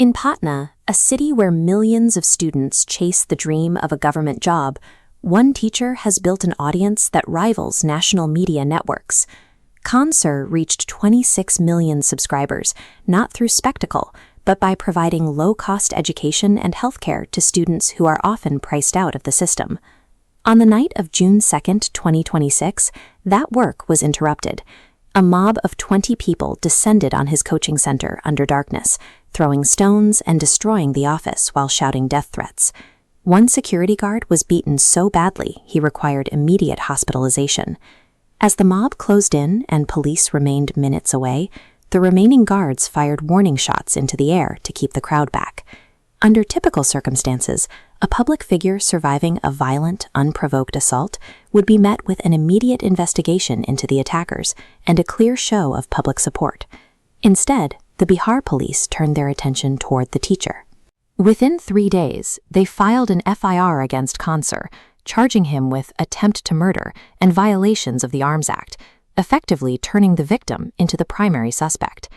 In Patna, a city where millions of students chase the dream of a government job, one teacher has built an audience that rivals national media networks. Cancer reached 26 million subscribers, not through spectacle, but by providing low-cost education and healthcare to students who are often priced out of the system. On the night of June 2, 2026, that work was interrupted. A mob of 20 people descended on his coaching center under darkness, throwing stones and destroying the office while shouting death threats. One security guard was beaten so badly he required immediate hospitalization. As the mob closed in and police remained minutes away, the remaining guards fired warning shots into the air to keep the crowd back. Under typical circumstances, a public figure surviving a violent, unprovoked assault would be met with an immediate investigation into the attackers and a clear show of public support. Instead, the Bihar police turned their attention toward the teacher. Within 3 days, they filed an FIR against Cancer, charging him with attempt to murder and violations of the Arms Act, effectively turning the victim into the primary suspect.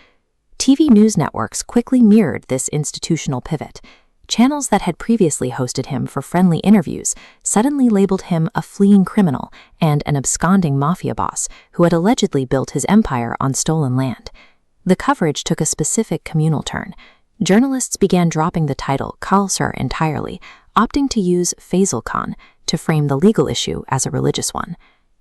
TV news networks quickly mirrored this institutional pivot. Channels that had previously hosted him for friendly interviews suddenly labeled him a fleeing criminal and an absconding mafia boss who had allegedly built his empire on stolen land. The coverage took a specific communal turn. Journalists began dropping the title Khalsar entirely, opting to use Faisal Khan to frame the legal issue as a religious one.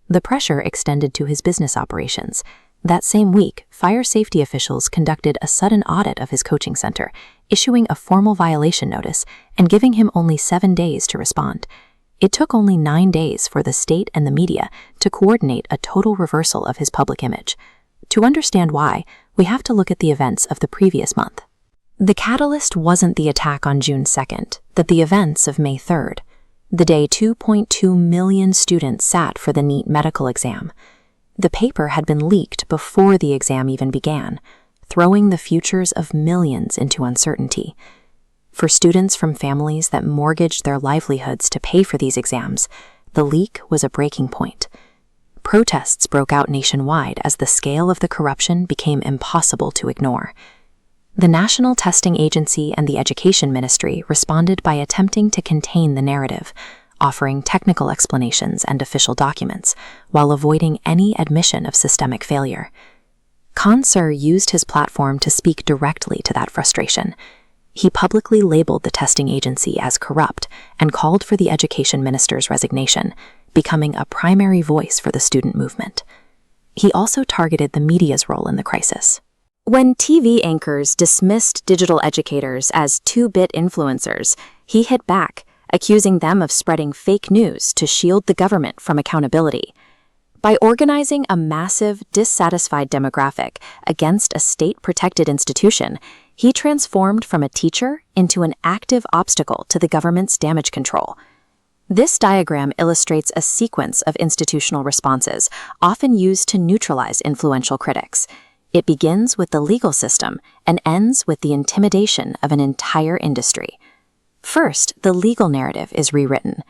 The pressure extended to his business operations. That same week, fire safety officials conducted a sudden audit of his coaching center, issuing a formal violation notice and giving him only 7 days to respond. It took only 9 days for the state and the media to coordinate a total reversal of his public image. To understand why, we have to look at the events of the previous month. The catalyst wasn't the attack on June 2nd, but the events of May 3rd, the day 2.2 million students sat for the NEET medical exam. The paper had been leaked before the exam even began, throwing the futures of millions into uncertainty. For students from families that mortgaged their livelihoods to pay for these exams, the leak was a breaking point. Protests broke out nationwide as the scale of the corruption became impossible to ignore. The National Testing Agency and the Education Ministry responded by attempting to contain the narrative, offering technical explanations and official documents, while avoiding any admission of systemic failure. Cancer used his platform to speak directly to that frustration. He publicly labeled the testing agency as corrupt and called for the education minister's resignation, becoming a primary voice for the student movement. He also targeted the media's role in the crisis. When TV anchors dismissed digital educators as 2-bit influencers, he hit back, accusing them of spreading fake news to shield the government from accountability. By organizing a massive, dissatisfied demographic against a state-protected institution, he transformed from a teacher into an active obstacle to the government's damage control. This diagram illustrates a sequence of institutional responses, often used to neutralize influential critics. It begins with the legal system and ends with the intimidation of an entire industry. First, the legal narrative is rewritten.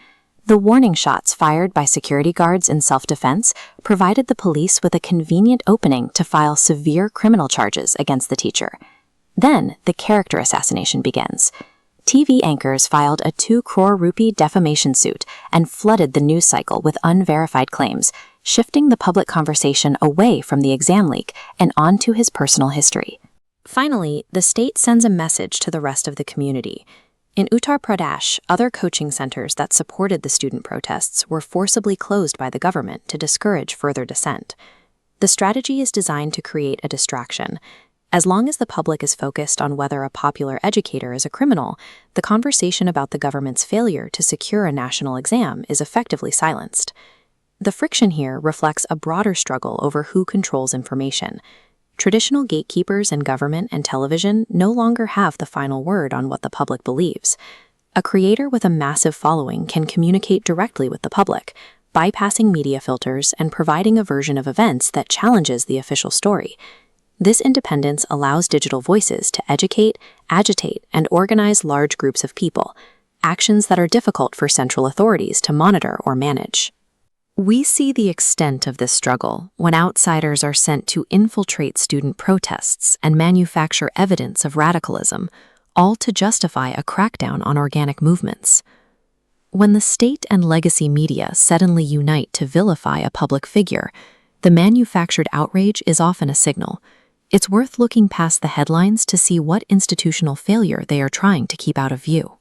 The warning shots fired by security guards in self-defense provided the police with a convenient opening to file severe criminal charges against the teacher. Then, the character assassination begins. TV anchors filed a 2 crore rupee defamation suit and flooded the news cycle with unverified claims, shifting the public conversation away from the exam leak and onto his personal history. Finally, the state sends a message to the rest of the community. In Uttar Pradesh, other coaching centers that supported the student protests were forcibly closed by the government to discourage further dissent. The strategy is designed to create a distraction. As long as the public is focused on whether a popular educator is a criminal, the conversation about the government's failure to secure a national exam is effectively silenced. The friction here reflects a broader struggle over who controls information. Traditional gatekeepers in government and television no longer have the final word on what the public believes. A creator with a massive following can communicate directly with the public, bypassing media filters and providing a version of events that challenges the official story. This independence allows digital voices to educate, agitate, and organize large groups of people, actions that are difficult for central authorities to monitor or manage. We see the extent of this struggle when outsiders are sent to infiltrate student protests and manufacture evidence of radicalism, all to justify a crackdown on organic movements. When the state and legacy media suddenly unite to vilify a public figure, the manufactured outrage is often a signal. It's worth looking past the headlines to see what institutional failure they are trying to keep out of view.